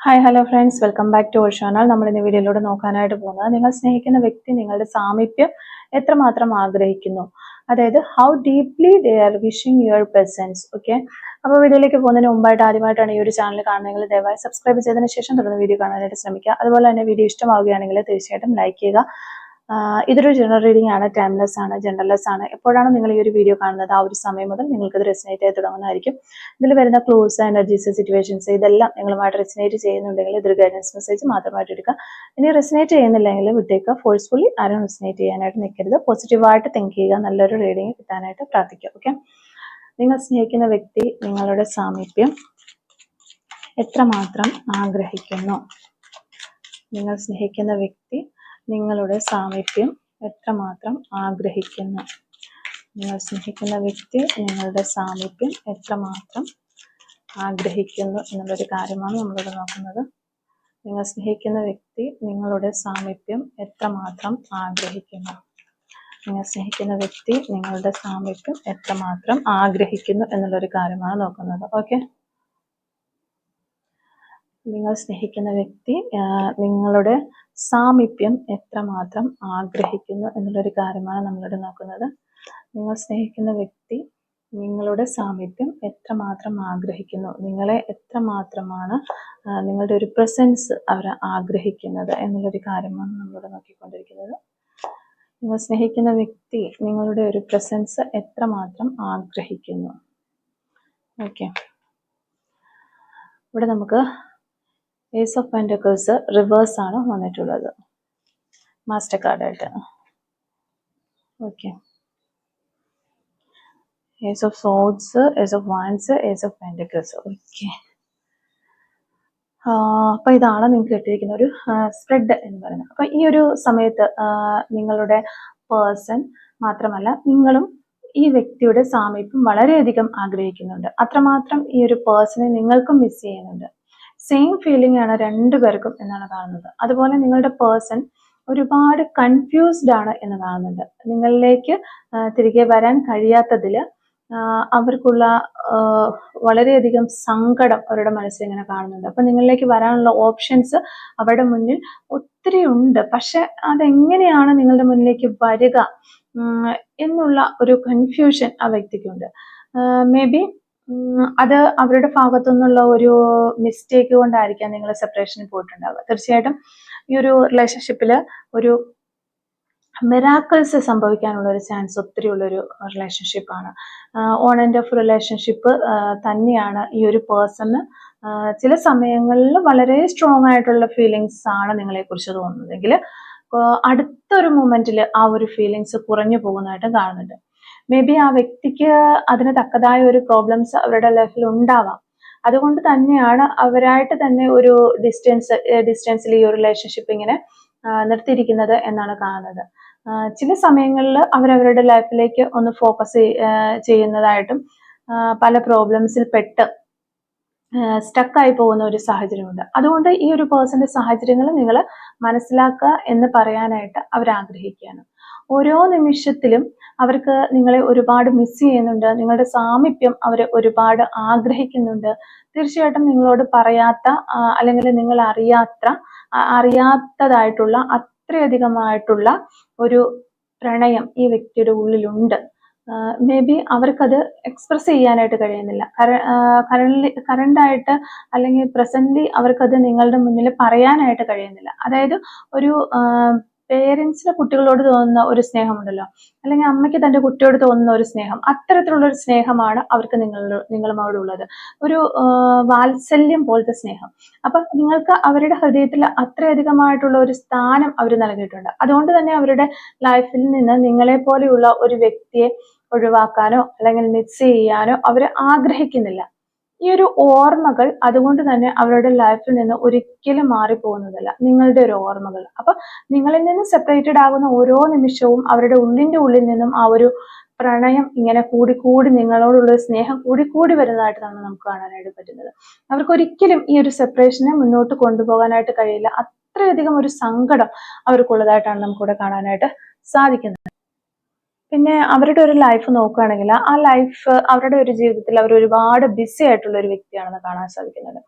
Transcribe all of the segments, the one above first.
Hi hello friends, welcome back to our channel. നമ്മൾ ഇന്ന് വീഡിയോയിലൂടെ നോക്കാനായിട്ട് പോകുന്നത് നിങ്ങൾ സ്നേഹിക്കുന്ന വ്യക്തി നിങ്ങളുടെ സാമീപ്യം എത്രമാത്രം ആഗ്രഹിക്കുന്നു, അതായത് how deeply they are wishing your presence. Okay, അപ്പോൾ വീഡിയോയിലേക്ക് പോകുന്നതിന് മുമ്പായിട്ട് ആദ്യമായിട്ടാണ് ഈ ഒരു ചാനൽ കാണുന്നതെങ്കിൽ ദയവായി സബ്സ്ക്രൈബ് ചെയ്തതിന് ശേഷം തുടർന്ന് വീഡിയോ കാണാനായിട്ട് ശ്രമിക്കുക. അതുപോലെ തന്നെ വീഡിയോ ഇഷ്ടമാവുകയാണെങ്കിൽ തീർച്ചയായിട്ടും ലൈക്ക് ചെയ്യുക. ഇതൊരു ജനറൽ റീഡിംഗ് ആണ്, ടൈംലെസ് ആണ്, ജെൻഡർലെസ് ആണ്. എപ്പോഴാണ് നിങ്ങൾ ഈ ഒരു വീഡിയോ കാണുന്നത് ആ ഒരു സമയം മുതൽ നിങ്ങൾക്ക് ഇത് റെസിനേറ്റ് ചെയ്ത് തുടങ്ങുന്നതായിരിക്കും. ഇതിൽ വരുന്ന ക്ലൂസ്, എനർജീസ്, സിറ്റുവേഷൻസ് ഇതെല്ലാം നിങ്ങളുമായിട്ട് റെസിനേറ്റ് ചെയ്യുന്നുണ്ടെങ്കിൽ ഇതൊരു ഗൈഡൻസ് മെസ്സേജ് മാത്രമായിട്ട് എടുക്കുക. ഇനി റെസിനേറ്റ് ചെയ്യുന്നില്ലെങ്കിൽ വിട്ടേക്കുക. ഫോഴ്സ്ഫുള്ളി ആരും റെസിനേറ്റ് ചെയ്യാനായിട്ട് നിൽക്കരുത്. പോസിറ്റീവായിട്ട് തിങ്ക് ചെയ്യുക. നല്ലൊരു റീഡിംഗ് കിട്ടാനായിട്ട് പ്രാർത്ഥിക്കുക. ഓക്കെ, നിങ്ങൾ സ്നേഹിക്കുന്ന വ്യക്തി നിങ്ങളുടെ സാമീപ്യം എത്രമാത്രം ആഗ്രഹിക്കുന്നു. നിങ്ങൾ സ്നേഹിക്കുന്ന വ്യക്തി നിങ്ങളുടെ സാമീപ്യം എത്രമാത്രം ആഗ്രഹിക്കുന്നു. നിങ്ങൾ സ്നേഹിക്കുന്ന വ്യക്തി നിങ്ങളുടെ സാമീപ്യം എത്രമാത്രം ആഗ്രഹിക്കുന്നു എന്നുള്ളൊരു കാര്യമാണ് നമ്മളിവിടെ നോക്കുന്നത്. നിങ്ങൾ സ്നേഹിക്കുന്ന വ്യക്തി നിങ്ങളുടെ സാമീപ്യം എത്രമാത്രം ആഗ്രഹിക്കുന്നു. നിങ്ങൾ സ്നേഹിക്കുന്ന വ്യക്തി നിങ്ങളുടെ സാമീപ്യം എത്രമാത്രം ആഗ്രഹിക്കുന്നു എന്നുള്ളൊരു കാര്യമാണ് നോക്കുന്നത്. ഓക്കെ, നിങ്ങൾ സ്നേഹിക്കുന്ന വ്യക്തി നിങ്ങളുടെ സാമീപ്യം എത്രമാത്രം ആഗ്രഹിക്കുന്നു എന്നുള്ളൊരു കാര്യമാണ് നമ്മളിവിടെ നോക്കുന്നത്. നിങ്ങൾ സ്നേഹിക്കുന്ന വ്യക്തി നിങ്ങളുടെ സാമീപ്യം എത്രമാത്രം ആഗ്രഹിക്കുന്നു, നിങ്ങളെ എത്രമാത്രമാണ് നിങ്ങളുടെ ഒരു പ്രസൻസ് അവർ ആഗ്രഹിക്കുന്നത് എന്നുള്ളൊരു കാര്യമാണ് നമ്മളിവിടെ നോക്കിക്കൊണ്ടിരിക്കുന്നത്. നിങ്ങൾ സ്നേഹിക്കുന്ന വ്യക്തി നിങ്ങളുടെ ഒരു പ്രസൻസ് എത്രമാത്രം ആഗ്രഹിക്കുന്നു. ഓക്കെ, ഇവിടെ നമുക്ക് ഏസ് ഓഫ് പെന്റക്കിൾസ് റിവേഴ്സ് ആണ് വന്നിട്ടുള്ളത് മാസ്റ്റർ കാർഡായിട്ട്. Okay, ace of swords, ace of wands, ace of pentacles. Okay, അപ്പൊ ഇതാണ് നിങ്ങൾക്ക് കിട്ടിയിരിക്കുന്ന ഒരു സ്പ്രെഡ് എന്ന് പറയുന്നത്. അപ്പൊ ഈ ഒരു സമയത്ത് നിങ്ങളുടെ പേഴ്സൺ മാത്രമല്ല നിങ്ങളും ഈ വ്യക്തിയുടെ സാമീപ്യം വളരെയധികം ആഗ്രഹിക്കുന്നുണ്ട്. അത്രമാത്രം ഈ ഒരു പേഴ്സണെ നിങ്ങൾക്കും മിസ് ചെയ്യുന്നുണ്ട്. സെയിം ഫീലിംഗ് ആണ് രണ്ടുപേർക്കും എന്നാണ് കാണുന്നത്. അതുപോലെ നിങ്ങളുടെ പേഴ്സൺ ഒരുപാട് കൺഫ്യൂസ്ഡ് ആണ് എന്ന് കാണുന്നുണ്ട്. നിങ്ങളിലേക്ക് തിരികെ വരാൻ കഴിയാത്തതിൽ അവർക്കുള്ള വളരെയധികം സങ്കടം അവരുടെ മനസ്സിൽ ഇങ്ങനെ കാണുന്നുണ്ട്. അപ്പൊ നിങ്ങളിലേക്ക് വരാനുള്ള ഓപ്ഷൻസ് അവരുടെ മുന്നിൽ ഒത്തിരി ഉണ്ട്. പക്ഷെ അതെങ്ങനെയാണ് നിങ്ങളുടെ മുന്നിലേക്ക് വരിക എന്നുള്ള ഒരു കൺഫ്യൂഷൻ ആ വ്യക്തിക്കുണ്ട്. മേ ബി അത് അവരുടെ ഭാഗത്തു നിന്നുള്ള ഒരു മിസ്റ്റേക്ക് കൊണ്ടായിരിക്കാം നിങ്ങൾ സെപ്പറേഷനിൽ പോയിട്ടുണ്ടാവുക. തീർച്ചയായിട്ടും ഈ ഒരു റിലേഷൻഷിപ്പിൽ ഒരു മിറാക്കിൾസ് സംഭവിക്കാനുള്ള ഒരു ചാൻസ് ഒത്തിരി ഉള്ളൊരു റിലേഷൻഷിപ്പാണ്. ഓൺ ആൻഡ് ഓഫ് റിലേഷൻഷിപ്പ് തന്നെയാണ് ഈ ഒരു പേഴ്സണ്. ചില സമയങ്ങളിൽ വളരെ സ്ട്രോങ് ആയിട്ടുള്ള ഫീലിങ്സ് ആണ് നിങ്ങളെക്കുറിച്ച് തോന്നുന്നതെങ്കിൽ അടുത്തൊരു മൊമെന്റിൽ ആ ഒരു ഫീലിങ്സ് കുറഞ്ഞു പോകുന്നതായിട്ട് കാണുന്നുണ്ട്. മേ ബി ആ വ്യക്തിക്ക് അതിന് തക്കതായ ഒരു പ്രോബ്ലംസ് അവരുടെ ലൈഫിൽ ഉണ്ടാവാം. അതുകൊണ്ട് തന്നെയാണ് അവരായിട്ട് തന്നെ ഒരു ഡിസ്റ്റൻസിൽ ഈ ഒരു റിലേഷൻഷിപ്പ് ഇങ്ങനെ നിർത്തിയിരിക്കുന്നത് എന്നാണ് കാണുന്നത്. ചില സമയങ്ങളിൽ അവരവരുടെ ലൈഫിലേക്ക് ഒന്ന് ഫോക്കസ് ചെയ്യുന്നതായിട്ടും പല പ്രോബ്ലംസിൽ പെട്ട് സ്റ്റക്കായി പോകുന്ന ഒരു സാഹചര്യമുണ്ട്. അതുകൊണ്ട് ഈ ഒരു പേഴ്സന്റെ സാഹചര്യങ്ങൾ നിങ്ങൾ മനസ്സിലാക്കുക എന്ന് പറയാനായിട്ട് അവർ ആഗ്രഹിക്കുകയാണ്. ഓരോ നിമിഷത്തിലും അവർക്ക് നിങ്ങളെ ഒരുപാട് മിസ് ചെയ്യുന്നുണ്ട്. നിങ്ങളുടെ സാമീപ്യം അവർ ഒരുപാട് ആഗ്രഹിക്കുന്നുണ്ട്. തീർച്ചയായിട്ടും നിങ്ങളോട് പറയാത്ത അല്ലെങ്കിൽ നിങ്ങൾ അറിയാത്തതായിട്ടുള്ള അത്രയധികമായിട്ടുള്ള ഒരു പ്രണയം ഈ വ്യക്തിയുടെ ഉള്ളിലുണ്ട്. മേ ബി അവർക്കത് എക്സ്പ്രസ് ചെയ്യാനായിട്ട് കഴിയുന്നില്ല. കറണ്ടായിട്ട് അല്ലെങ്കിൽ പ്രസന്റ്ലി അവർക്കത് നിങ്ങളുടെ മുന്നിൽ പറയാനായിട്ട് കഴിയുന്നില്ല. അതായത് ഒരു പേരൻസിന് കുട്ടികളോട് തോന്നുന്ന ഒരു സ്നേഹമുണ്ടല്ലോ, അല്ലെങ്കിൽ അമ്മയ്ക്ക് തൻ്റെ കുട്ടിയോട് തോന്നുന്ന ഒരു സ്നേഹം, അത്തരത്തിലുള്ള ഒരു സ്നേഹമാണ് അവർക്ക് നിങ്ങളുമായിട്ടുള്ളത്. ഒരു വാത്സല്യം പോലത്തെ സ്നേഹം. അപ്പൊ നിങ്ങൾക്ക് അവരുടെ ഹൃദയത്തിൽ അത്രയധികമായിട്ടുള്ള ഒരു സ്ഥാനം അവർ നൽകിയിട്ടുണ്ട്. അതുകൊണ്ട് തന്നെ അവരുടെ ലൈഫിൽ നിന്ന് നിങ്ങളെ പോലെയുള്ള ഒരു വ്യക്തിയെ ഒഴിവാക്കാനോ അല്ലെങ്കിൽ മിക്സ് ചെയ്യാനോ അവർ ആഗ്രഹിക്കുന്നില്ല. ഈ ഒരു ഓർമ്മകൾ അതുകൊണ്ട് തന്നെ അവരുടെ ലൈഫിൽ നിന്ന് ഒരിക്കലും മാറിപ്പോകുന്നതല്ല, നിങ്ങളുടെ ഒരു ഓർമ്മകൾ. അപ്പൊ നിങ്ങളിൽ നിന്ന് സെപ്പറേറ്റഡ് ആകുന്ന ഓരോ നിമിഷവും അവരുടെ ഉള്ളിന്റെ ഉള്ളിൽ നിന്നും ആ ഒരു പ്രണയം ഇങ്ങനെ കൂടിക്കൂടി നിങ്ങളോടുള്ള സ്നേഹം കൂടിക്കൂടി വരുന്നതായിട്ടാണ് നമുക്ക് കാണാനായിട്ട് പറ്റുന്നത്. അവർക്ക് ഒരിക്കലും ഈ ഒരു സെപ്പറേഷനെ മുന്നോട്ട് കൊണ്ടുപോകാനായിട്ട് കഴിയില്ല. അത്രയധികം ഒരു സങ്കടം അവർക്കുള്ളതായിട്ടാണ് നമുക്കിവിടെ കാണാനായിട്ട് സാധിക്കുന്നത്. പിന്നെ അവരുടെ ഒരു ലൈഫ് നോക്കുകയാണെങ്കിൽ ആ ലൈഫ് അവരുടെ ഒരു ജീവിതത്തിൽ അവർ ഒരുപാട് ബിസി ആയിട്ടുള്ള ഒരു വ്യക്തിയാണെന്ന് കാണാൻ സാധിക്കുന്നുണ്ട്.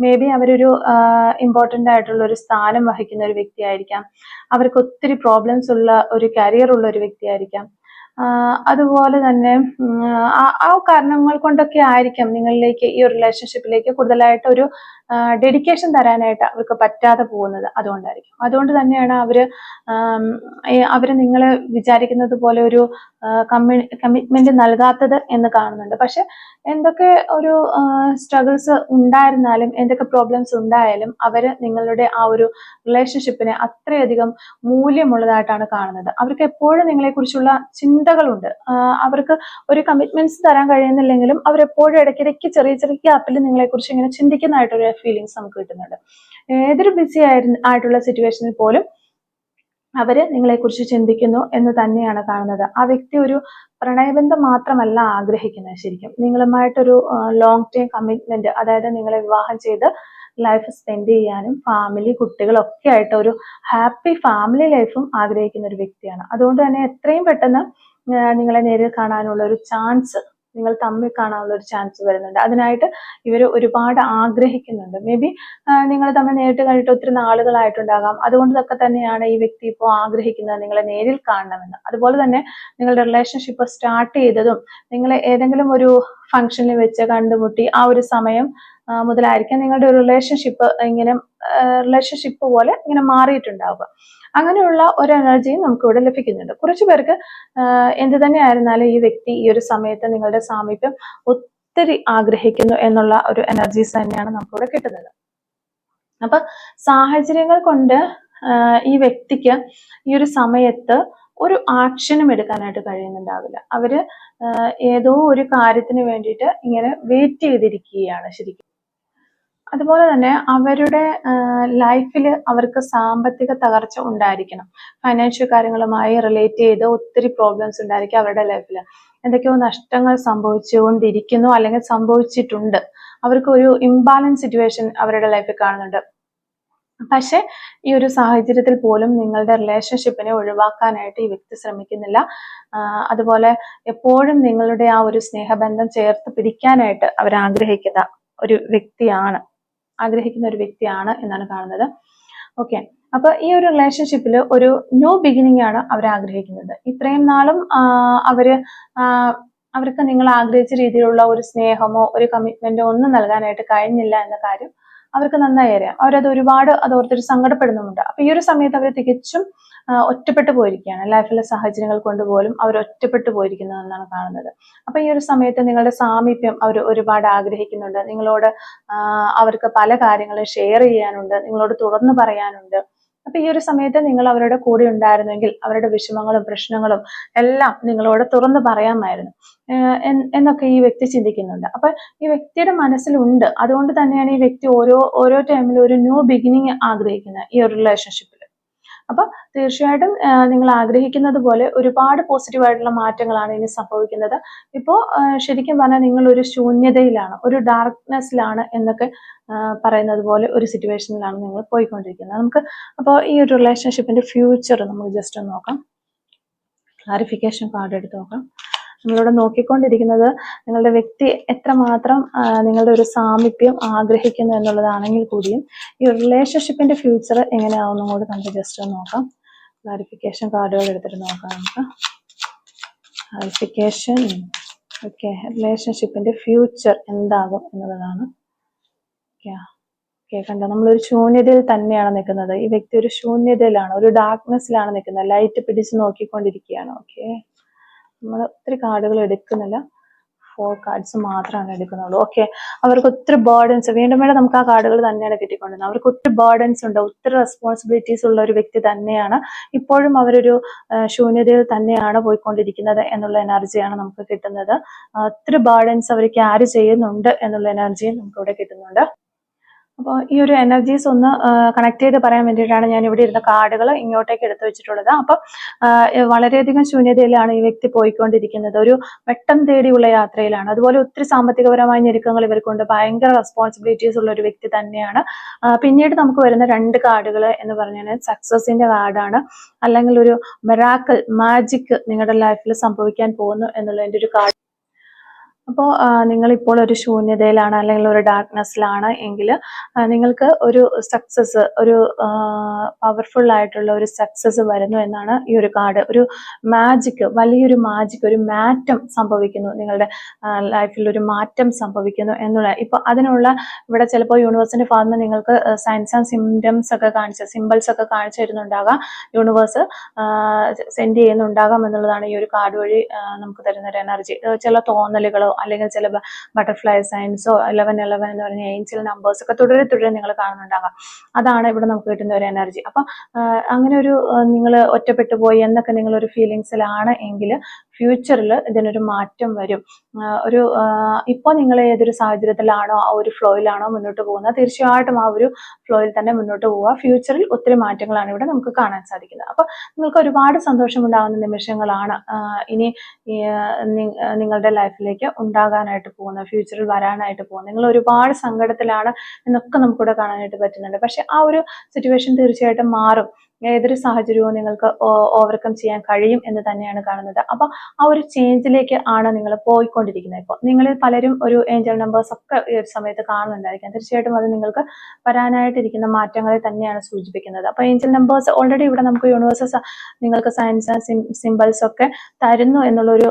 മേ ബി അവരൊരു ഇമ്പോർട്ടൻ്റ് ആയിട്ടുള്ള ഒരു സ്ഥാനം വഹിക്കുന്ന ഒരു വ്യക്തിയായിരിക്കാം. അവർക്ക് ഒത്തിരി പ്രോബ്ലംസ് ഉള്ള ഒരു കരിയർ ഉള്ള ഒരു വ്യക്തിയായിരിക്കാം. അതുപോലെ തന്നെ ആ കാരണങ്ങൾ കൊണ്ടൊക്കെ ആയിരിക്കാം നിങ്ങളിലേക്ക് ഈ ഒരു റിലേഷൻഷിപ്പിലേക്ക് കൂടുതലായിട്ട് ഒരു ഡെഡിക്കേഷൻ തരാനായിട്ട് അവർക്ക് പറ്റാതെ പോകുന്നത്. അതുകൊണ്ട് തന്നെയാണ് അവര് നിങ്ങളെ വിചാരിക്കുന്നത് പോലെ ഒരു കമ്മിറ്റ്മെന്റ് നൽകാത്തത് എന്ന് കാണുന്നുണ്ട്. പക്ഷെ എന്തൊക്കെ ഒരു സ്ട്രഗിൾസ് ഉണ്ടായിരുന്നാലും, എന്തൊക്കെ പ്രോബ്ലംസ് ഉണ്ടായാലും അവര് നിങ്ങളുടെ ആ ഒരു റിലേഷൻഷിപ്പിനെ അത്രയധികം മൂല്യമുള്ളതായിട്ടാണ് കാണുന്നത്. അവർക്ക് എപ്പോഴും നിങ്ങളെക്കുറിച്ചുള്ള ചിന്തകളുണ്ട്. അവർക്ക് ഒരു കമ്മിറ്റ്മെന്റ്സ് തരാൻ കഴിയുന്നില്ലെങ്കിലും അവരെപ്പോഴും ഇടയ്ക്കിടയ്ക്ക് ചെറിയ ചെറിയ ഗ്യാപ്പിൽ നിങ്ങളെക്കുറിച്ച് ഇങ്ങനെ ചിന്തിക്കുന്നതായിട്ടൊരു ഫീലിങ്സ് നമുക്ക് കിട്ടുന്നുണ്ട്. ഏതൊരു ബിസി ആയിട്ടുള്ള സിറ്റുവേഷനിൽ പോലും അവര് നിങ്ങളെക്കുറിച്ച് ചിന്തിക്കുന്നു എന്ന് തന്നെയാണ് കാണുന്നത്. ആ വ്യക്തി ഒരു പ്രണയബന്ധം മാത്രമല്ല ആഗ്രഹിക്കുന്നത്. ശരിക്കും നിങ്ങളുമായിട്ടൊരു ലോങ് ടൈം കമ്മിറ്റ്മെന്റ്, അതായത് നിങ്ങളെ വിവാഹം ചെയ്ത് ലൈഫ് സ്പെൻഡ് ചെയ്യാനും ഫാമിലി കുട്ടികളൊക്കെ ആയിട്ട് ഒരു ഹാപ്പി ഫാമിലി ലൈഫും ആഗ്രഹിക്കുന്ന ഒരു വ്യക്തിയാണ്. അതുകൊണ്ട് തന്നെ എത്രയും പെട്ടെന്ന് നിങ്ങളെ നേരിൽ കാണാനുള്ള ഒരു ചാൻസ്, നിങ്ങൾ തമ്മിൽ കാണാനുള്ള ഒരു ചാൻസ് വരുന്നുണ്ട്. അതിനായിട്ട് ഇവർ ഒരുപാട് ആഗ്രഹിക്കുന്നുണ്ട്. മേ ബി നിങ്ങൾ തമ്മിൽ നേരിട്ട് കണ്ടിട്ട് ഒത്തിരി നാളുകളായിട്ടുണ്ടാകാം. അതുകൊണ്ടൊക്കെ തന്നെയാണ് ഈ വ്യക്തി ഇപ്പോൾ ആഗ്രഹിക്കുന്നത് നിങ്ങളെ നേരിൽ കാണണമെന്ന്. അതുപോലെ തന്നെ നിങ്ങളുടെ റിലേഷൻഷിപ്പ് സ്റ്റാർട്ട് ചെയ്തതും നിങ്ങൾ ഏതെങ്കിലും ഒരു ഫംഗ്ഷനിൽ വെച്ച് കണ്ടുമുട്ടി ആ ഒരു സമയം മുതലായിരിക്കും നിങ്ങളുടെ ഒരു റിലേഷൻഷിപ്പ് പോലെ ഇങ്ങനെ മാറിയിട്ടുണ്ടാവുക. അങ്ങനെയുള്ള ഒരു എനർജിയും നമുക്ക് ഇവിടെ ലഭിക്കുന്നുണ്ട്. കുറച്ചു പേർക്ക് എന്ത് തന്നെ ആയിരുന്നാലും ഈ വ്യക്തി ഈ ഒരു സമയത്ത് നിങ്ങളുടെ സാമീപ്യം ഒത്തിരി ആഗ്രഹിക്കുന്നു എന്നുള്ള ഒരു എനർജീസ് തന്നെയാണ് നമുക്കിവിടെ കിട്ടുന്നത്. അപ്പൊ സാഹചര്യങ്ങൾ കൊണ്ട് ഈ വ്യക്തിക്ക് ഈ ഒരു സമയത്ത് ഒരു ആക്ഷനും എടുക്കാനായിട്ട് കഴിയുന്നുണ്ടാവില്ല. അവര് ഏതോ ഒരു കാര്യത്തിന് വേണ്ടിയിട്ട് ഇങ്ങനെ വെയിറ്റ് ചെയ്തിരിക്കുകയാണ് ശരിക്കും. അതുപോലെ തന്നെ അവരുടെ ലൈഫിൽ അവർക്ക് സാമ്പത്തിക തകർച്ച ഉണ്ടായിരിക്കണം. ഫൈനാൻഷ്യൽ കാര്യങ്ങളുമായി റിലേറ്റ് ചെയ്ത് ഒത്തിരി പ്രോബ്ലംസ് ഉണ്ടായിരിക്കും അവരുടെ ലൈഫിൽ. എന്തൊക്കെയോ നഷ്ടങ്ങൾ സംഭവിച്ചുകൊണ്ടിരിക്കുന്നു അല്ലെങ്കിൽ സംഭവിച്ചിട്ടുണ്ട്. അവർക്ക് ഒരു ഇംബാലൻസ് സിറ്റുവേഷൻ അവരുടെ ലൈഫിൽ കാണുന്നുണ്ട്. പക്ഷെ ഈ ഒരു സാഹചര്യത്തിൽ പോലും നിങ്ങളുടെ റിലേഷൻഷിപ്പിനെ ഒഴിവാക്കാനായിട്ട് ഈ വ്യക്തി ശ്രമിക്കുന്നില്ല. അതുപോലെ എപ്പോഴും നിങ്ങളുടെ ആ ഒരു സ്നേഹബന്ധം ചേർത്ത് പിടിക്കാനായിട്ട് അവർ ആഗ്രഹിക്കുന്ന ഒരു വ്യക്തിയാണ് എന്നാണ് കാണുന്നത്. ഓക്കെ, അപ്പൊ ഈ ഒരു റിലേഷൻഷിപ്പിൽ ഒരു ന്യൂ ബിഗിനിങ് ആണ് അവർ ആഗ്രഹിക്കുന്നത്. ഇത്രയും നാളും അവർക്ക് നിങ്ങൾ ആഗ്രഹിച്ച രീതിയിലുള്ള ഒരു സ്നേഹമോ ഒരു കമ്മിറ്റ്മെന്റോ ഒന്നും നൽകാനായിട്ട് കഴിഞ്ഞില്ല എന്ന കാര്യം അവർക്ക് നന്നായി അറിയാം. അവരത് ഒരുപാട് അതോർത്തിട്ട് സങ്കടപ്പെടുന്നുമുണ്ട്. അപ്പൊ ഈ ഒരു സമയത്ത് അവർ തികച്ചും ഒറ്റപ്പെട്ടു പോയിരിക്കുകയാണ്. ലൈഫിലെ സാഹചര്യങ്ങൾ കൊണ്ടുപോലും അവർ ഒറ്റപ്പെട്ടു പോയിരിക്കുന്നു എന്നാണ് കാണുന്നത്. അപ്പൊ ഈ ഒരു സമയത്ത് നിങ്ങളുടെ സാമീപ്യം അവർ ഒരുപാട് ആഗ്രഹിക്കുന്നുണ്ട്. നിങ്ങളോട് അവർക്ക് പല കാര്യങ്ങളും ഷെയർ ചെയ്യാനുണ്ട്, നിങ്ങളോട് തുറന്നു പറയാനുണ്ട്. അപ്പൊ ഈ ഒരു സമയത്ത് നിങ്ങൾ അവരുടെ കൂടെ ഉണ്ടായിരുന്നെങ്കിൽ അവരുടെ വിഷമങ്ങളും പ്രശ്നങ്ങളും എല്ലാം നിങ്ങളോട് തുറന്നു പറയാമായിരുന്നു എന്നൊക്കെ ഈ വ്യക്തി ചിന്തിക്കുന്നുണ്ട്. അപ്പൊ ഈ വ്യക്തിയുടെ മനസ്സിലുണ്ട്. അതുകൊണ്ട് തന്നെയാണ് ഈ വ്യക്തി ഓരോ ടൈമിലും ഒരു ന്യൂ ബിഗിനിങ് ആഗ്രഹിക്കുന്നത് ഈ ഒരു റിലേഷൻഷിപ്പിൽ. അപ്പൊ തീർച്ചയായിട്ടും നിങ്ങൾ ആഗ്രഹിക്കുന്നത് പോലെ ഒരുപാട് പോസിറ്റീവായിട്ടുള്ള മാറ്റങ്ങളാണ് ഇനി സംഭവിക്കുന്നത്. ഇപ്പോ ശരിക്കും പറഞ്ഞാൽ നിങ്ങൾ ഒരു ശൂന്യതയിലാണ്, ഒരു ഡാർക്ക്നെസ്സിലാണ് എന്നൊക്കെ പറയുന്നത് പോലെ ഒരു സിറ്റുവേഷനിലാണ് നിങ്ങൾ പോയിക്കൊണ്ടിരിക്കുന്നത്. നമുക്ക് അപ്പോൾ ഈ ഒരു റിലേഷൻഷിപ്പിന്റെ ഫ്യൂച്ചർ നമുക്ക് ജസ്റ്റ് ഒന്ന് നോക്കാം. ക്ലാരിഫിക്കേഷൻ കാർഡ് എടുത്ത് നോക്കാം. നമ്മളിവിടെ നോക്കിക്കൊണ്ടിരിക്കുന്നത് നിങ്ങളുടെ വ്യക്തി എത്രമാത്രം നിങ്ങളുടെ ഒരു സാമീപ്യം ആഗ്രഹിക്കുന്നു എന്നുള്ളതാണെങ്കിൽ കൂടിയും ഈ റിലേഷൻഷിപ്പിന്റെ ഫ്യൂച്ചർ എങ്ങനെയാവുന്നും കൂടി നമുക്ക് ജസ്റ്റ് ഒന്ന് നോക്കാം. ക്ലാരിഫിക്കേഷൻ കാർഡുകൾ എടുത്തിട്ട് നോക്കാം നമുക്ക്. ക്ലാരിഫിക്കേഷൻ, ഓക്കെ, റിലേഷൻഷിപ്പിന്റെ ഫ്യൂച്ചർ എന്താകും എന്നുള്ളതാണ്. ഓക്കെ, കണ്ടോ, നമ്മളൊരു ശൂന്യതയിൽ തന്നെയാണ് നിൽക്കുന്നത്. ഈ വ്യക്തി ഒരു ശൂന്യതയിലാണ്, ഒരു ഡാർക്ക്നെസ്സിലാണ് നിൽക്കുന്നത്. ലൈറ്റ് പിടിച്ച് നോക്കിക്കൊണ്ടിരിക്കുകയാണ്. ഓക്കെ, നമ്മൾ ഒത്തിരി കാർഡുകൾ എടുക്കുന്നില്ല, 4 കാർഡ്സ് മാത്രമാണ് എടുക്കുന്നുള്ളൂ. ഓക്കെ, അവർക്ക് ഒത്തിരി ബേർഡൻസ്, വീണ്ടും നമുക്ക് ആ കാർഡുകൾ തന്നെയാണ് കിട്ടിക്കൊണ്ടിരുന്നത്. അവർക്ക് ഒത്തിരി ബേർഡൻസ് ഉണ്ട്, ഒത്തിരി റെസ്പോൺസിബിലിറ്റീസ് ഉള്ള ഒരു വ്യക്തി തന്നെയാണ്. ഇപ്പോഴും അവരൊരു ശൂന്യതയിൽ തന്നെയാണ് പോയിക്കൊണ്ടിരിക്കുന്നത് എന്നുള്ള എനർജിയാണ് നമുക്ക് കിട്ടുന്നത്. ഒത്തിരി ബേർഡൻസ് അവർ ക്യാരി ചെയ്യുന്നുണ്ട് എന്നുള്ള എനർജിയും നമുക്ക് ഇവിടെ കിട്ടുന്നുണ്ട്. അപ്പോൾ ഈ ഒരു എനർജീസ് ഒന്ന് കണക്ട് ചെയ്ത് പറയാൻ വേണ്ടിയിട്ടാണ് ഞാൻ ഇവിടെ ഇരുന്ന കാർഡുകൾ ഇങ്ങോട്ടേക്ക് എടുത്തു വെച്ചിട്ടുള്ളത്. അപ്പം വളരെയധികം ശൂന്യതയിലാണ് ഈ വ്യക്തി പോയിക്കൊണ്ടിരിക്കുന്നത്. ഒരു വെട്ടം തേടിയുള്ള യാത്രയിലാണ്. അതുപോലെ ഒത്തിരി സാമ്പത്തികപരമായ ഞെരുക്കങ്ങൾ ഇവർക്കുണ്ട്. ഭയങ്കര റെസ്പോൺസിബിലിറ്റീസ് ഉള്ള ഒരു വ്യക്തി തന്നെയാണ്. പിന്നീട് നമുക്ക് വരുന്ന 2 കാർഡുകൾ എന്ന് പറഞ്ഞാൽ സക്സസിന്റെ കാർഡാണ്, അല്ലെങ്കിൽ ഒരു മിറാക്കിൾ, മാജിക് നിങ്ങളുടെ ലൈഫിൽ സംഭവിക്കാൻ പോകുന്നു എന്നുള്ളതിന്റെ ഒരു കാർഡ്. അപ്പോൾ നിങ്ങളിപ്പോൾ ഒരു ശൂന്യതയിലാണ് അല്ലെങ്കിൽ ഒരു ഡാർക്ക്നെസ്സിലാണ് എങ്കിൽ നിങ്ങൾക്ക് ഒരു സക്സസ്, ഒരു പവർഫുൾ ആയിട്ടുള്ള ഒരു സക്സസ് വരുന്നു എന്നാണ് ഈ ഒരു കാർഡ്. ഒരു മാജിക്, വലിയൊരു മാജിക്, ഒരു മാറ്റം സംഭവിക്കുന്നു, നിങ്ങളുടെ ലൈഫിൽ ഒരു മാറ്റം സംഭവിക്കുന്നു എന്നുള്ള. ഇപ്പോൾ അതിനുള്ള ഇവിടെ ചിലപ്പോൾ യൂണിവേഴ്സിന്റെ ഭാഗത്ത് നിങ്ങൾക്ക് സയൻസ് ആൻഡ് സിംറ്റംസ് ഒക്കെ സിമ്പിൾസ് ഒക്കെ കാണിച്ചു തരുന്നുണ്ടാകാം, യൂണിവേഴ്സ് സെൻഡ് ചെയ്യുന്നുണ്ടാകാം എന്നുള്ളതാണ് ഈ ഒരു കാർഡ് വഴി നമുക്ക് തരുന്ന ഒരു എനർജി. ചില തോന്നലുകളോ അല്ലെങ്കിൽ ചില ബട്ടർഫ്ലൈ സയൻസോ 1111 എന്ന് പറഞ്ഞ ഏഞ്ചൽ നമ്പേഴ്സ് ഒക്കെ തുടരെ നിങ്ങൾ കാണുന്നുണ്ടാകാം. അതാണ് ഇവിടെ നമുക്ക് കിട്ടുന്ന ഒരു എനർജി. അപ്പൊ അങ്ങനെ ഒരു നിങ്ങൾ ഒറ്റപ്പെട്ടു പോയി എന്നൊക്കെ നിങ്ങളൊരു ഫീലിങ്സിലാണ് എങ്കിൽ ഫ്യൂച്ചറിൽ ഇതിനൊരു മാറ്റം വരും. ഒരു ഇപ്പോൾ നിങ്ങൾ ഏതൊരു സാഹചര്യത്തിലാണോ ആ ഒരു ഫ്ലോയിലാണോ മുന്നോട്ട് പോകുന്നത്, തീർച്ചയായിട്ടും ആ ഒരു ഫ്ലോയിൽ തന്നെ മുന്നോട്ട് പോവുക. ഫ്യൂച്ചറിൽ ഒത്തിരി മാറ്റങ്ങളാണ് ഇവിടെ നമുക്ക് കാണാൻ സാധിക്കുന്നത്. അപ്പൊ നിങ്ങൾക്ക് ഒരുപാട് സന്തോഷമുണ്ടാകുന്ന നിമിഷങ്ങളാണ് ഇനി നിങ്ങളുടെ ലൈഫിലേക്ക് ഉണ്ടാകാനായിട്ട് പോകുന്നത്, ഫ്യൂച്ചറിൽ വരാനായിട്ട് പോകുന്നത്. നിങ്ങൾ ഒരുപാട് സങ്കടത്തിലാണ് എന്നൊക്കെ നമുക്കിവിടെ കാണാനായിട്ട് പറ്റുന്നുണ്ട്. പക്ഷെ ആ ഒരു സിറ്റുവേഷൻ തീർച്ചയായിട്ടും മാറും. ഏതൊരു സാഹചര്യവും നിങ്ങൾക്ക് ഓവർകം ചെയ്യാൻ കഴിയും എന്ന് തന്നെയാണ് കാണുന്നത്. അപ്പൊ ആ ഒരു ചേഞ്ചിലേക്ക് ആണ് നിങ്ങൾ പോയിക്കൊണ്ടിരിക്കുന്നത്. ഇപ്പോൾ നിങ്ങളിൽ പലരും ഒരു ഏഞ്ചൽ നമ്പേഴ്സ് ഒക്കെ ഈ ഒരു സമയത്ത് കാണുന്നുണ്ടായിരിക്കാം. തീർച്ചയായിട്ടും അത് നിങ്ങൾക്ക് വരാനായിട്ടിരിക്കുന്ന മാറ്റങ്ങളെ തന്നെയാണ് സൂചിപ്പിക്കുന്നത്. അപ്പൊ ഏഞ്ചൽ നമ്പേഴ്സ് ഓൾറെഡി ഇവിടെ നമുക്ക് യൂണിവേഴ്സ് നിങ്ങൾക്ക് സയൻസ് സിമ്പിൾസ് ഒക്കെ തരുന്നു എന്നുള്ളൊരു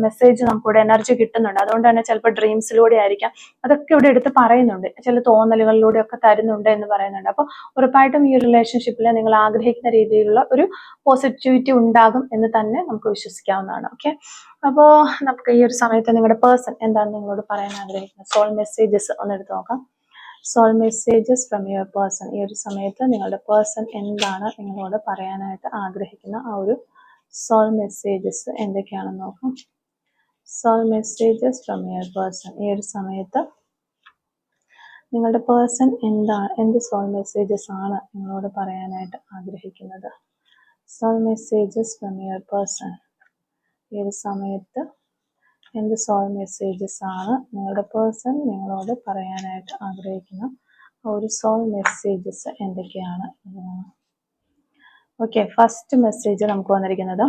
മെസ്സേജ് നമുക്കിവിടെ എനർജി കിട്ടുന്നുണ്ട്. അതുകൊണ്ട് തന്നെ ചിലപ്പോൾ ഡ്രീംസിലൂടെ ആയിരിക്കാം, അതൊക്കെ ഇവിടെ എടുത്ത് പറയുന്നുണ്ട്. ചില തോന്നലുകളിലൂടെ ഒക്കെ തരുന്നുണ്ട് എന്ന് പറയുന്നുണ്ട്. അപ്പോൾ ഉറപ്പായിട്ടും ഈ റിലേഷൻഷിപ്പിൽ നിങ്ങൾ ആഗ്രഹിക്കുന്ന രീതിയിലുള്ള ഒരു പോസിറ്റിവിറ്റി ഉണ്ടാകും എന്ന് തന്നെ നമുക്ക് വിശ്വസിക്കാവുന്നതാണ്. ഓക്കെ, അപ്പോൾ നമുക്ക് ഈ ഒരു സമയത്ത് നിങ്ങളുടെ പേഴ്സൺ എന്താണ് നിങ്ങളോട് പറയാൻ ആഗ്രഹിക്കുന്നത്, സോൾ മെസ്സേജസ് ഒന്ന് എടുത്ത് നോക്കാം. Soul messages from your person. ഈ ഒരു സമയത്ത് നിങ്ങളുടെ പേഴ്സൺ എന്താണ് നിങ്ങളോട് പറയാനായിട്ട് ആഗ്രഹിക്കുന്ന ആ ഒരു സോൾ മെസ്സേജസ് എന്തൊക്കെയാണെന്ന് നോക്കാം. Soul messages from your person. ഈ ഒരു സമയത്ത് നിങ്ങളുടെ പേഴ്സൺ എന്ത് സോൾ മെസ്സേജസ് ആണ് നിങ്ങളോട് പറയാനായിട്ട് ആഗ്രഹിക്കുന്നത്. Soul messages from your person. ഈ ഒരു സമയത്ത് എന്ത് സോൾ മെസ്സേജസ് ആണ് നിങ്ങളുടെ പേഴ്സൺ നിങ്ങളോട് പറയാനായിട്ട് ആഗ്രഹിക്കുന്ന ഒരു സോൾ മെസ്സേജസ് എന്തൊക്കെയാണ് എന്നതാണ്. ഓക്കെ, ഫസ്റ്റ് മെസ്സേജ് നമുക്ക് വന്നിരിക്കുന്നത്,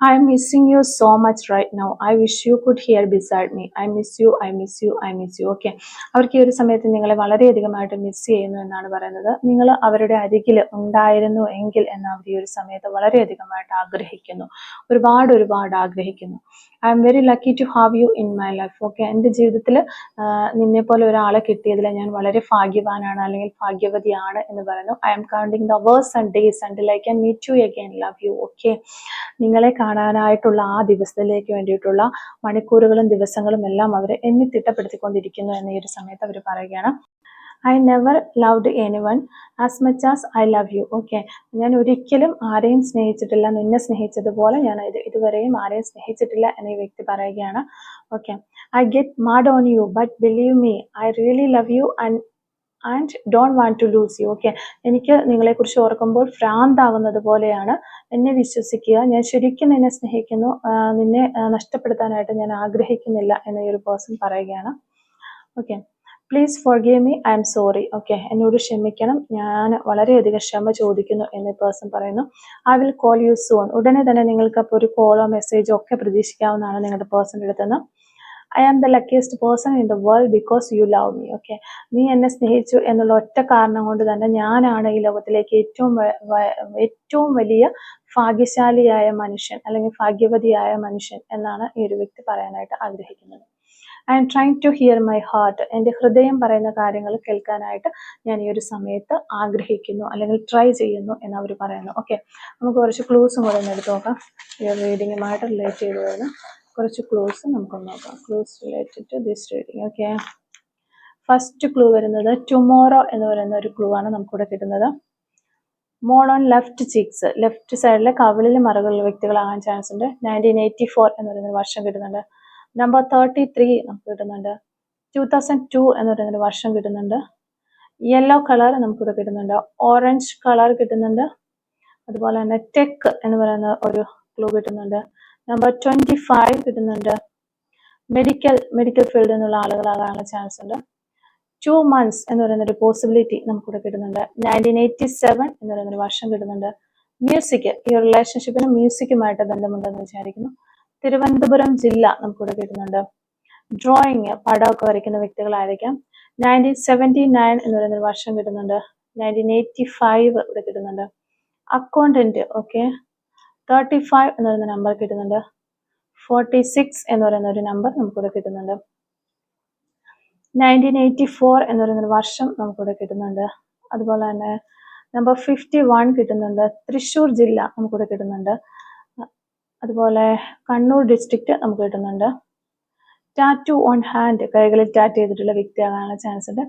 I am missing you so much right now. I wish you could hear beside me. I miss you, I miss you, I miss you. Okay, അവർക്ക് ഈ ഒരു സമയത്ത് നിങ്ങളെ വളരെയധികമായിട്ട് മിസ് ചെയ്യുന്നു എന്നാണ് പറയുന്നത്. നിങ്ങൾ അവരുടെ അരികിൽ ഉണ്ടായിരുന്നു എങ്കിൽ എന്ന് അവർ ഈ ഒരു സമയത്ത് വളരെയധികമായിട്ട് ആഗ്രഹിക്കുന്നു, ഒരുപാട് ആഗ്രഹിക്കുന്നു. I am very lucky to have you in my life. Okay, എൻ്റെ ജീവിതത്തിൽ നിന്നെ പോലെ ഒരാളെ കിട്ടിയതിൽ ഞാൻ വളരെ ഭാഗ്യവാനാണ് അല്ലെങ്കിൽ ഭാഗ്യവതിയാണ് എന്ന് പറയുന്നു. I M counting the hours and days until I can meet you again. Love you. Okay, നിങ്ങളെ കാണാനായിട്ടുള്ള ആ ദിവസത്തിലേക്ക് വേണ്ടിയിട്ടുള്ള മണിക്കൂറുകളും ദിവസങ്ങളും എല്ലാം അവർ എണ്ണി തിട്ടപ്പെടുത്തിക്കൊണ്ടിരിക്കുന്നു എന്ന് ഈ ഒരു സമയത്ത് അവർ പറയുകയാണ്. I never loved anyone as much as I love you. Okay, ഞാൻ ഒരിക്കലും ആരെയും സ്നേഹിച്ചിട്ടില്ല നിന്നെ സ്നേഹിച്ചതുപോലെ ഞാൻ ഇതുവരെയും ആരെയും സ്നേഹിച്ചിട്ടില്ല എന്ന് ഈ വ്യക്തി പറയുകയാണ്. Okay, I get mad on you but believe me I really love you and don't want to lose you. Okay, എനിക്ക് നിങ്ങളെക്കുറിച്ച് ഓർക്കുമ്പോൾ ഭ്രാന്താവുന്നത് പോലെയാണ്. എന്നെ വിശ്വസിക്കുക, ഞാൻ ശരിക്കും നിന്നെ സ്നേഹിക്കുന്നു, നിന്നെ നഷ്ടപ്പെടുത്താനായിട്ട് ഞാൻ ആഗ്രഹിക്കുന്നില്ല എന്ന് ഈ ഒരു പേഴ്സൺ പറയുകയാണ്. Okay, please forgive me, I am sorry. Okay, എന്നോട് ക്ഷമിക്കണം, ഞാൻ വളരെയധികം ക്ഷമ ചോദിക്കുന്നു എന്ന് പേഴ്സൺ പറയുന്നു. I will call you soon. ഉടനെ തന്നെ നിങ്ങൾക്ക് അപ്പോൾ ഒരു കോളോ മെസ്സേജോ ഒക്കെ പ്രതീക്ഷിക്കാവുന്നതാണ് നിങ്ങളുടെ പേഴ്സൻ്റെ അടുത്തുനിന്ന്. I am the luckiest person in the world because you love me. Okay, നീ എന്നെ സ്നേഹിച്ചു എന്നുള്ള ഒറ്റ കാരണം കൊണ്ട് തന്നെ ഞാനാണ് ഈ ലോകത്തിലേക്ക് ഏറ്റവും വലിയ ഭാഗ്യശാലിയായ മനുഷ്യൻ അല്ലെങ്കിൽ ഭാഗ്യവതിയായ മനുഷ്യൻ എന്നാണ് ഈ ഒരു വ്യക്തി പറയാനായിട്ട് ആഗ്രഹിക്കുന്നത്. I am trying to hear my heart. എൻ്റെ ഹൃദയം പറയുന്ന കാര്യങ്ങൾ കേൾക്കാനായിട്ട് ഞാൻ ഈ ഒരു സമയത്ത് ആഗ്രഹിക്കുന്നു അല്ലെങ്കിൽ ട്രൈ ചെയ്യുന്നു എന്ന് അവർ പറയുന്നു. ഓക്കെ, നമുക്ക് കുറച്ച് ക്ലൂസും കൂടെ ഒന്ന് എടുത്ത് നോക്കാം. ഈ റീഡിങ്ങുമായിട്ട് റിലേറ്റ് ചെയ്ത് വരുന്ന കുറച്ച് ക്ലൂസ് നമുക്കൊന്ന് നോക്കാം. Clues related to this reading. Okay, first clue വരുന്നത് ടുമോറോ എന്ന് പറയുന്ന ഒരു ക്ലൂ ആണ് നമുക്കിവിടെ കിട്ടുന്നത്. Mole on left cheeks, left സൈഡിലെ കവിളിൽ മറകളുള്ള വ്യക്തികളാകാൻ ചാൻസ് ഉണ്ട്. 1984 എന്ന് പറയുന്ന വർഷം കിട്ടുന്നുണ്ട്. നമ്പർ 33 നമുക്ക് കിട്ടുന്നുണ്ട്. 2002 എന്ന് പറയുന്നൊരു വർഷം കിട്ടുന്നുണ്ട്. യെല്ലോ കളർ നമുക്കിവിടെ കിട്ടുന്നുണ്ട്. ഓറഞ്ച് കളർ കിട്ടുന്നുണ്ട്. അതുപോലെ തന്നെ ടെക് എന്ന് പറയുന്ന ഒരു ക്ലൂ കിട്ടുന്നുണ്ട്. നമ്പർ 25 കിട്ടുന്നുണ്ട്. മെഡിക്കൽ ഫീൽഡിൽ നിന്നുള്ള ആളുകളാകാനുള്ള ചാൻസ് ഉണ്ട്. 2 months എന്ന് പറയുന്ന ഒരു പോസിബിലിറ്റി നമുക്കിവിടെ കിട്ടുന്നുണ്ട്. 1987 എന്ന് പറയുന്നൊരു വർഷം കിട്ടുന്നുണ്ട്. മ്യൂസിക്, ഈ റിലേഷൻഷിപ്പിന് മ്യൂസിക്കുമായിട്ട് ബന്ധമുണ്ടെന്ന് വിചാരിക്കുന്നു. തിരുവനന്തപുരം ജില്ല നമുക്കിവിടെ കിട്ടുന്നുണ്ട്. ഡ്രോയിങ് പടമൊക്കെ വരയ്ക്കുന്ന വ്യക്തികളായിരിക്കാം. 1979 എന്ന് പറയുന്ന ഒരു വർഷം കിട്ടുന്നുണ്ട്. 1985 ഇവിടെ കിട്ടുന്നുണ്ട്. അക്കൗണ്ടന്റ്, ഓക്കെ, 35 എന്ന് പറയുന്ന നമ്പർ കിട്ടുന്നുണ്ട്. 46 എന്ന് പറയുന്ന ഒരു നമ്പർ നമുക്കിവിടെ കിട്ടുന്നുണ്ട്. 1984 എന്ന് പറയുന്ന ഒരു വർഷം നമുക്കിവിടെ കിട്ടുന്നുണ്ട്. അതുപോലെ തന്നെ നമ്പർ 51 കിട്ടുന്നുണ്ട്. തൃശ്ശൂർ ജില്ല നമുക്കിവിടെ കിട്ടുന്നുണ്ട്. അതുപോലെ കണ്ണൂർ ഡിസ്ട്രിക്റ്റ് നമുക്ക് കിട്ടുന്നുണ്ട്. ടാറ്റു ഓൺ ഹാൻഡ്, കൈകളിൽ ടാറ്റ് ചെയ്തിട്ടുള്ള വ്യക്തിയാകാനുള്ള ചാൻസ് ഉണ്ട്.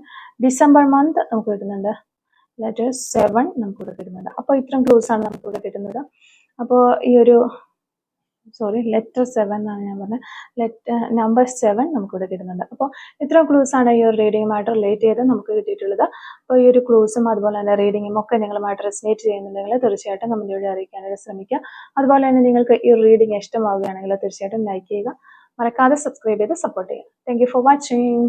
ഡിസംബർ മന്ത് നമുക്ക് കിട്ടുന്നുണ്ട്. ലെറ്റർ 7 നമുക്കിവിടെ കിട്ടുന്നുണ്ട്. അപ്പോൾ ഇത്രയും ക്ലൂസ് ആണ് നമുക്കിവിടെ കിട്ടുന്നത്. അപ്പോൾ ഈ ഒരു ലെറ്റർ 7 എന്നാണ് ഞാൻ പറഞ്ഞത്. നമ്പർ 7 നമുക്കിവിടെ കിട്ടുന്നുണ്ട്. അപ്പോൾ ഇത്ര ക്ലൂസ് ആണ് ഈ ഒരു റീഡിങ്ങുമായിട്ട് റിലേറ്റ് ചെയ്ത് നമുക്ക് കിട്ടിയിട്ടുള്ളത്. അപ്പോൾ ഈ ഒരു ക്ലൂസും അതുപോലെ തന്നെ റീഡിങ്ങും ഒക്കെ നിങ്ങളുമായിട്ട് റെസനേറ്റ് ചെയ്യുന്നുണ്ടെങ്കിൽ തീർച്ചയായിട്ടും കമന്റ് വഴി അറിയിക്കാനായിട്ട് ശ്രമിക്കുക. അതുപോലെ തന്നെ നിങ്ങൾക്ക് ഈ റീഡിംഗ് ഇഷ്ടമാവുകയാണെങ്കിൽ തീർച്ചയായിട്ടും ലൈക്ക് ചെയ്യുക, മറക്കാതെ സബ്സ്ക്രൈബ് ചെയ്ത് സപ്പോർട്ട് ചെയ്യുക. Thank you for watching.